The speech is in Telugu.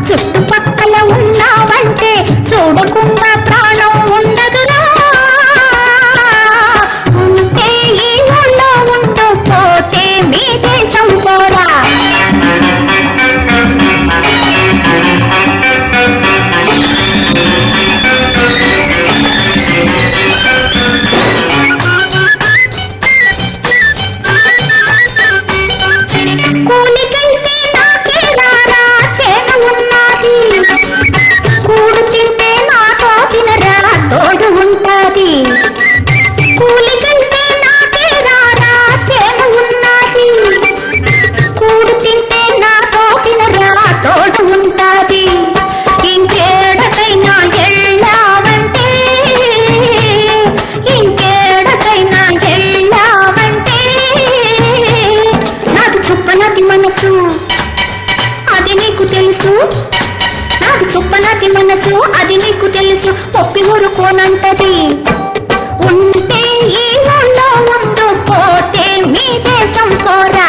చుట్టుపక్కల ఉన్నావంటే చూడకుండా ప్రాణం ఉండదురా. ఉంటే ఈ ఊళ్ళో ఉంటూ పోతే మీ దేశం పోరా. కూలికైతే నాకే రారా చేన ఉన్నది, కూడు తింటే నాతో తినరా తోడు ఉంటాది. కూలికైతే నాకే రారా చేన ఉన్నది, కూడు తింటే నాతో తినరా తోడు ఉంటాది. ఇంకేడకైనా వెళ్ళావంటే, ఇంకేడకైనా వెళ్ళావంటే నాకు చుప్పనది మనసు అది నీకు తెలుసు, నాకు చుప్పనది మనసు అది నీకు తెలుసు. ఒప్పి ఊరుకోనంటది. ఉంటే ఈ ఊళ్ళో ఉంటూ పోతే మీ దేశం పోరా.